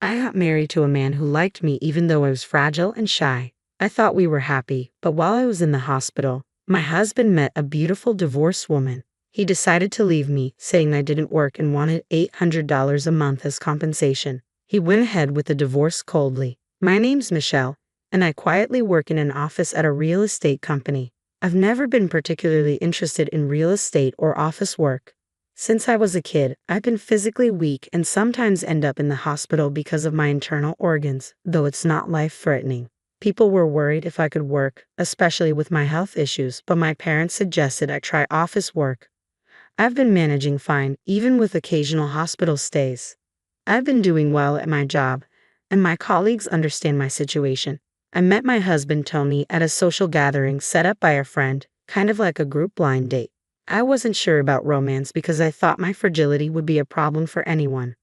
I got married to a man who liked me even though I was fragile and shy. I thought we were happy, but while I was in the hospital, my husband met a beautiful divorced woman. He decided to leave me, saying I didn't work and wanted $800 a month as compensation. He went ahead with the divorce coldly. My name's Michelle, and I quietly work in an office at a real estate company. I've never been particularly interested in real estate or office work. Since I was a kid, I've been physically weak and sometimes end up in the hospital because of my internal organs, though it's not life-threatening. People were worried if I could work, especially with my health issues, but my parents suggested I try office work. I've been managing fine, even with occasional hospital stays. I've been doing well at my job, and my colleagues understand my situation. I met my husband Tony at a social gathering set up by a friend, kind of like a group blind date. I wasn't sure about romance because I thought my fragility would be a problem for anyone.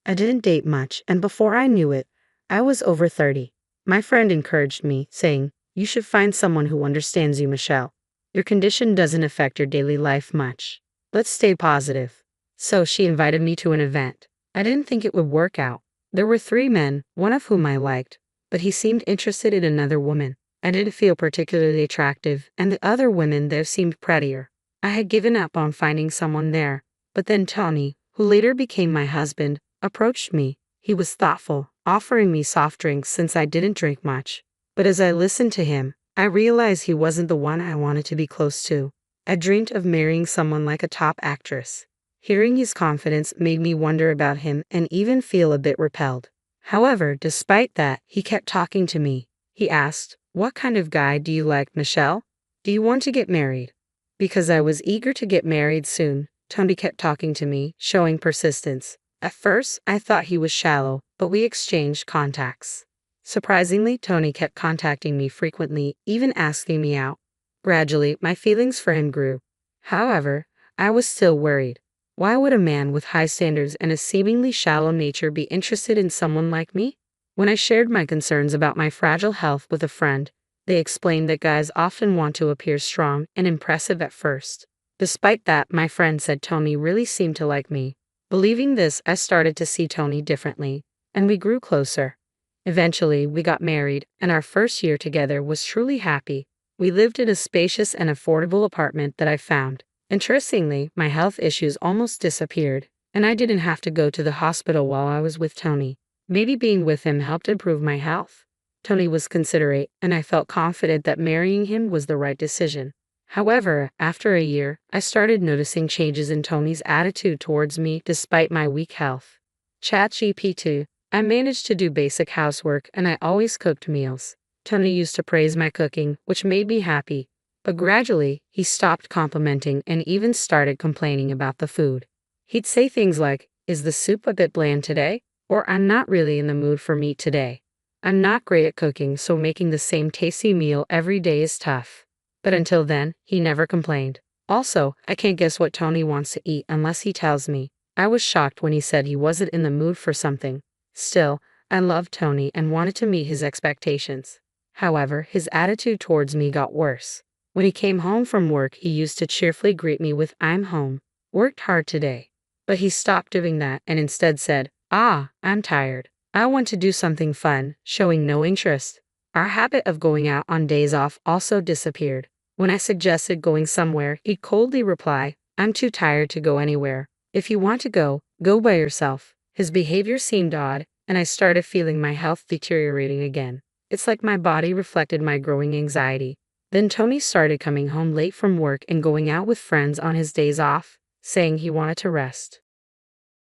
I didn't date much, and before I knew it, I was over 30. My friend encouraged me, saying, "You should find someone who understands you, Michelle. Your condition doesn't affect your daily life much. Let's stay positive." So she invited me to an event. I didn't think it would work out. There were 3 men, one of whom I liked, but he seemed interested in another woman. I didn't feel particularly attractive, and the other women there seemed prettier. I had given up on finding someone there, but then Tony, who later became my husband, approached me. He was thoughtful, offering me soft drinks since I didn't drink much. But as I listened to him, I realized he wasn't the one I wanted to be close to. I dreamed of marrying someone like a top actress. Hearing his confidence made me wonder about him and even feel a bit repelled. However, despite that, he kept talking to me. He asked, "What kind of guy do you like, Michelle? Do you want to get married?" Because I was eager to get married soon, Tony kept talking to me, showing persistence. At first, I thought he was shallow, but we exchanged contacts. Surprisingly, Tony kept contacting me frequently, even asking me out. Gradually, my feelings for him grew. However, I was still worried. Why would a man with high standards and a seemingly shallow nature be interested in someone like me? When I shared my concerns about my fragile health with a friend, they explained that guys often want to appear strong and impressive at first. Despite that, my friend said Tony really seemed to like me. Believing this, I started to see Tony differently, and we grew closer. Eventually, we got married, and our first year together was truly happy. We lived in a spacious and affordable apartment that I found. Interestingly, my health issues almost disappeared, and I didn't have to go to the hospital while I was with Tony. Maybe being with him helped improve my health. Tony was considerate, and I felt confident that marrying him was the right decision. However, after a year, I started noticing changes in Tony's attitude towards me despite my weak health. ChatGPT. I managed to do basic housework, and I always cooked meals. Tony used to praise my cooking, which made me happy. But gradually, he stopped complimenting and even started complaining about the food. He'd say things like, "Is the soup a bit bland today?" Or, "I'm not really in the mood for meat today." I'm not great at cooking, so making the same tasty meal every day is tough. But until then, he never complained. Also, I can't guess what Tony wants to eat unless he tells me. I was shocked when he said he wasn't in the mood for something. Still, I loved Tony and wanted to meet his expectations. However, his attitude towards me got worse. When he came home from work, he used to cheerfully greet me with, "I'm home. Worked hard today." But he stopped doing that and instead said, "I'm tired. I want to do something fun," showing no interest. Our habit of going out on days off also disappeared. When I suggested going somewhere, he'd coldly reply, "I'm too tired to go anywhere. If you want to go, go by yourself." His behavior seemed odd, and I started feeling my health deteriorating again. It's like my body reflected my growing anxiety. Then Tony started coming home late from work and going out with friends on his days off, saying he wanted to rest.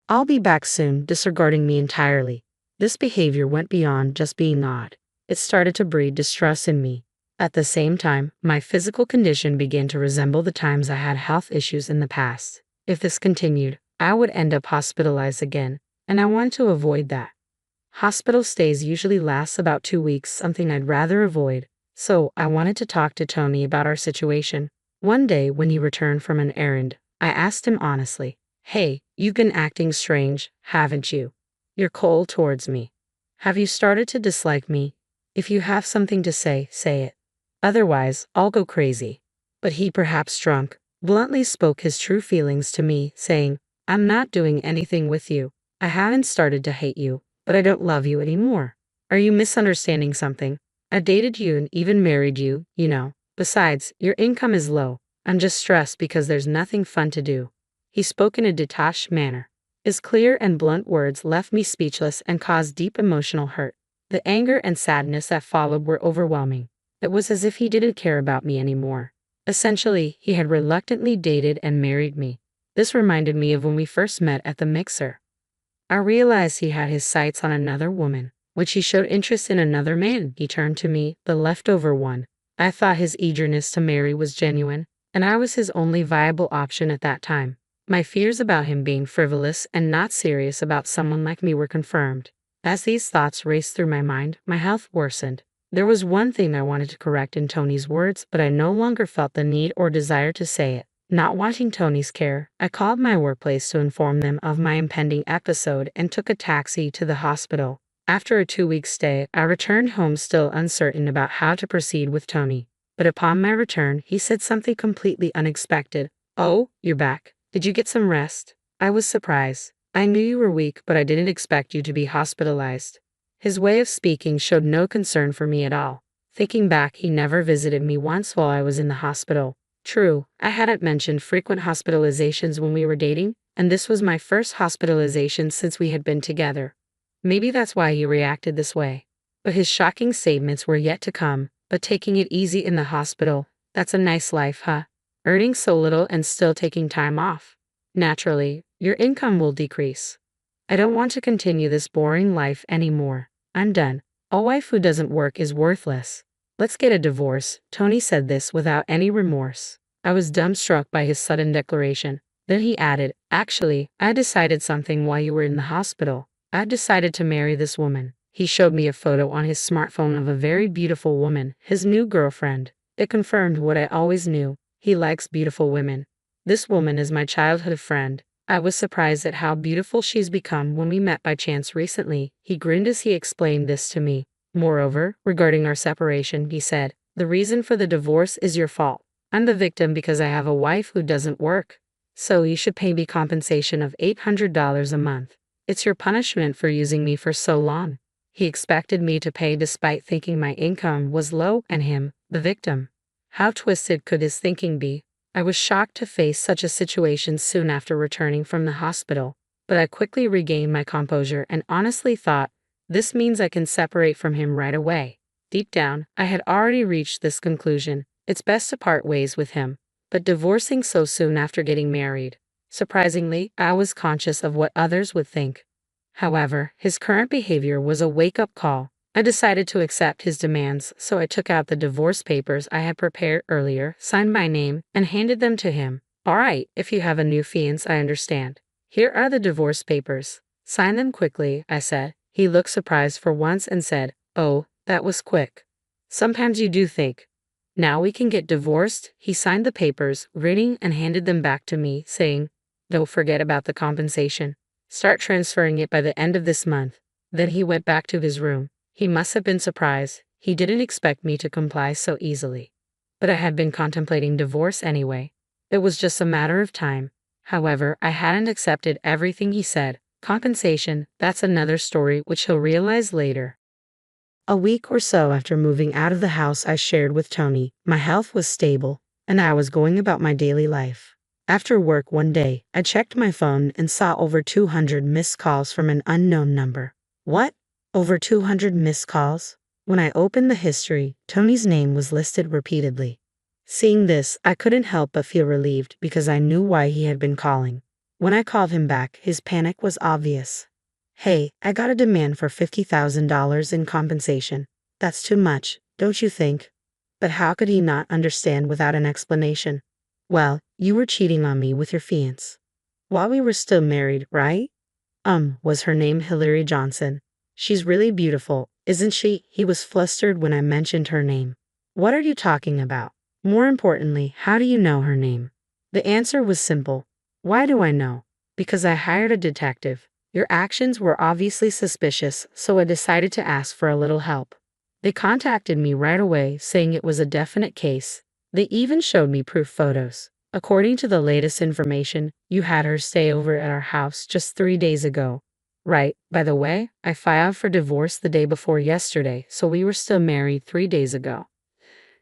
"I'll be back soon," disregarding me entirely. This behavior went beyond just being odd. It started to breed distrust in me. At the same time, my physical condition began to resemble the times I had health issues in the past. If this continued, I would end up hospitalized again, and I wanted to avoid that. Hospital stays usually last about 2 weeks, something I'd rather avoid. So I wanted to talk to Tony about our situation. One day when he returned from an errand, I asked him honestly, "Hey, you've been acting strange, haven't you? You're cold towards me. Have you started to dislike me? If you have something to say, say it. Otherwise, I'll go crazy." But he, perhaps drunk, bluntly spoke his true feelings to me, saying, "I'm not doing anything with you. I haven't started to hate you, but I don't love you anymore. Are you misunderstanding something? I dated you and even married you, you know. Besides, your income is low. I'm just stressed because there's nothing fun to do." He spoke in a detached manner. His clear and blunt words left me speechless and caused deep emotional hurt. The anger and sadness that followed were overwhelming. It was as if he didn't care about me anymore. Essentially, he had reluctantly dated and married me. This reminded me of when we first met at the mixer. I realized he had his sights on another woman. When she showed interest in another man, he turned to me, the leftover one. I thought his eagerness to marry was genuine, and I was his only viable option at that time. My fears about him being frivolous and not serious about someone like me were confirmed. As these thoughts raced through my mind, my health worsened. There was one thing I wanted to correct in Tony's words, but I no longer felt the need or desire to say it. Not wanting Tony's care, I called my workplace to inform them of my impending episode and took a taxi to the hospital. After a 2-week stay, I returned home still uncertain about how to proceed with Tony. But upon my return, he said something completely unexpected. "Oh, you're back. Did you get some rest?" I was surprised. "I knew you were weak, but I didn't expect you to be hospitalized." His way of speaking showed no concern for me at all. Thinking back, he never visited me once while I was in the hospital. True, I hadn't mentioned frequent hospitalizations when we were dating, and this was my first hospitalization since we had been together. Maybe that's why he reacted this way. But his shocking statements were yet to come. "But taking it easy in the hospital, that's a nice life, huh? Earning so little and still taking time off. Naturally, your income will decrease. I don't want to continue this boring life anymore. I'm done. A wife who doesn't work is worthless. Let's get a divorce." Tony said this without any remorse. I was dumbstruck by his sudden declaration. Then he added, "Actually, I decided something while you were in the hospital. I decided to marry this woman." He showed me a photo on his smartphone of a very beautiful woman, his new girlfriend. It confirmed what I always knew. He likes beautiful women. This woman is my childhood friend. I was surprised at how beautiful she's become when we met by chance recently. He grinned as he explained this to me. Moreover, regarding our separation, he said, "The reason for the divorce is your fault. I'm the victim because I have a wife who doesn't work. So you should pay me compensation of $800 a month. It's your punishment for using me for so long." He expected me to pay despite thinking my income was low and him, the victim. How twisted could his thinking be? I was shocked to face such a situation soon after returning from the hospital, but I quickly regained my composure and honestly thought, this means I can separate from him right away. Deep down, I had already reached this conclusion. It's best to part ways with him. But divorcing so soon after getting married. Surprisingly, I was conscious of what others would think. However, his current behavior was a wake-up call. I decided to accept his demands, so I took out the divorce papers I had prepared earlier, signed my name, and handed them to him. "All right, if you have a new fiancé, I understand. Here are the divorce papers. Sign them quickly," I said. He looked surprised for once and said, "Oh, that was quick. Sometimes you do think. Now we can get divorced." He signed the papers, grinning, and handed them back to me, saying, "Don't forget about the compensation. Start transferring it by the end of this month." Then he went back to his room. He must have been surprised. He didn't expect me to comply so easily. But I had been contemplating divorce anyway. It was just a matter of time. However, I hadn't accepted everything he said. Compensation, that's another story which he'll realize later. A week or so after moving out of the house I shared with Tony, my health was stable, and I was going about my daily life. After work one day, I checked my phone and saw over 200 missed calls from an unknown number. What? Over 200 missed calls? When I opened the history, Tony's name was listed repeatedly. Seeing this, I couldn't help but feel relieved because I knew why he had been calling. When I called him back, his panic was obvious. "Hey, I got a demand for $50,000 in compensation. That's too much, don't you think?" But how could he not understand without an explanation? "Well, you were cheating on me with your fiancé. While we were still married, right?" Was her name Hillary Johnson? "She's really beautiful, isn't she?" He was flustered when I mentioned her name. "What are you talking about? More importantly, how do you know her name?" The answer was simple. Why do I know? Because I hired a detective. Your actions were obviously suspicious, so I decided to ask for a little help. They contacted me right away, saying it was a definite case. They even showed me proof photos. "According to the latest information, you had her stay over at our house just 3 days ago." Right, by the way, I filed for divorce the day before yesterday, so we were still married 3 days ago.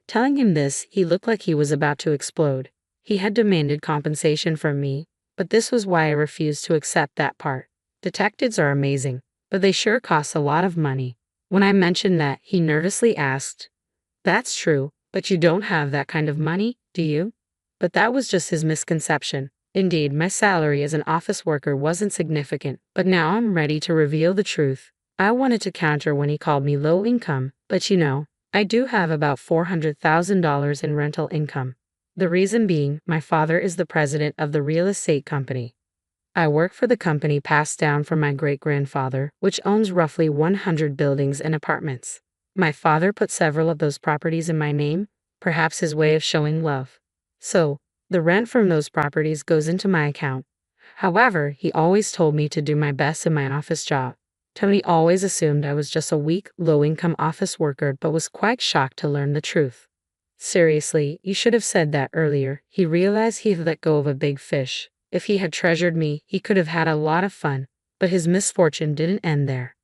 Telling him this, he looked like he was about to explode. He had demanded compensation from me, but this was why I refused to accept that part. Detectives are amazing, but they sure cost a lot of money. When I mentioned that, he nervously asked, "That's true, but you don't have that kind of money, do you?" But that was just his misconception. Indeed, my salary as an office worker wasn't significant, but now I'm ready to reveal the truth. I wanted to counter when he called me low income, but I do have about $400,000 in rental income. The reason being, my father is the president of the real estate company. I work for the company passed down from my great-grandfather, which owns roughly 100 buildings and apartments. My father put several of those properties in my name, perhaps his way of showing love. So, the rent from those properties goes into my account. However, he always told me to do my best in my office job. Tony always assumed I was just a weak, low-income office worker but was quite shocked to learn the truth. Seriously, you should have said that earlier. He realized he had let go of a big fish. If he had treasured me, he could have had a lot of fun, but his misfortune didn't end there.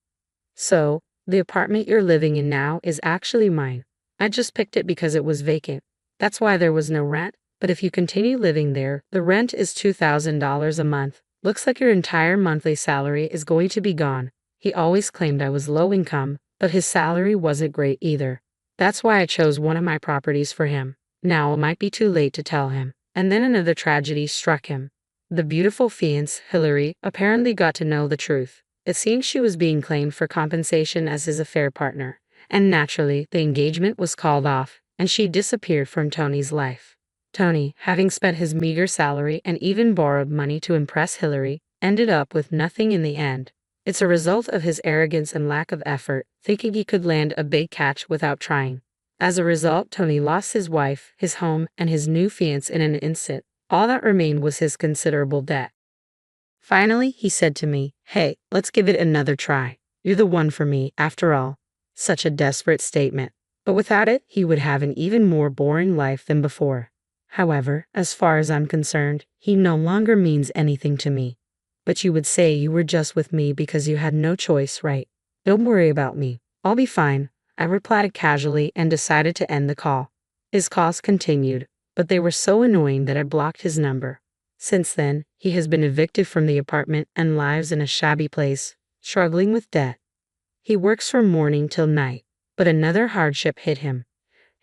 So, the apartment you're living in now is actually mine. I just picked it because it was vacant. That's why there was no rent, but if you continue living there, the rent is $2,000 a month. Looks like your entire monthly salary is going to be gone. He always claimed I was low income, but his salary wasn't great either. That's why I chose one of my properties for him. Now it might be too late to tell him. And then another tragedy struck him. The beautiful fiancée, Hillary, apparently got to know the truth. It seems she was being claimed for compensation as his affair partner, and naturally, the engagement was called off, and she disappeared from Tony's life. Tony, having spent his meager salary and even borrowed money to impress Hillary, ended up with nothing in the end. It's a result of his arrogance and lack of effort, thinking he could land a big catch without trying. As a result, Tony lost his wife, his home, and his new fiancée in an instant. All that remained was his considerable debt. Finally, he said to me, "Hey, let's give it another try. You're the one for me, after all." Such a desperate statement. But without it, he would have an even more boring life than before. However, as far as I'm concerned, he no longer means anything to me. But you would say you were just with me because you had no choice, right? Don't worry about me. I'll be fine, I replied casually and decided to end the call. His calls continued, but they were so annoying that I blocked his number. Since then, he has been evicted from the apartment and lives in a shabby place, struggling with debt. He works from morning till night, but another hardship hit him.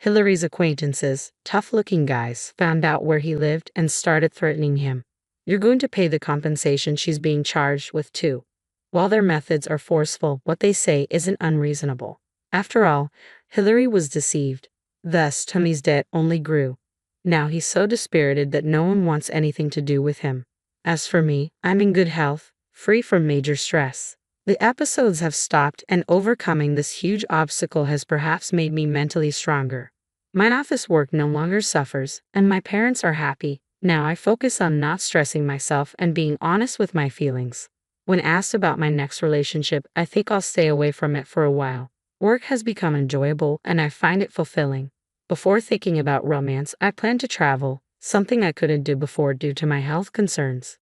Hillary's acquaintances, tough-looking guys, found out where he lived and started threatening him. "You're going to pay the compensation she's being charged with too." While their methods are forceful, what they say isn't unreasonable. After all, Hillary was deceived. Thus, Tony's debt only grew. Now he's so dispirited that no one wants anything to do with him. As for me, I'm in good health, free from major stress. The episodes have stopped, and overcoming this huge obstacle has perhaps made me mentally stronger. My office work no longer suffers, and my parents are happy. Now I focus on not stressing myself and being honest with my feelings. When asked about my next relationship, I think I'll stay away from it for a while. Work has become enjoyable, and I find it fulfilling. Before thinking about romance, I plan to travel, something I couldn't do before due to my health concerns.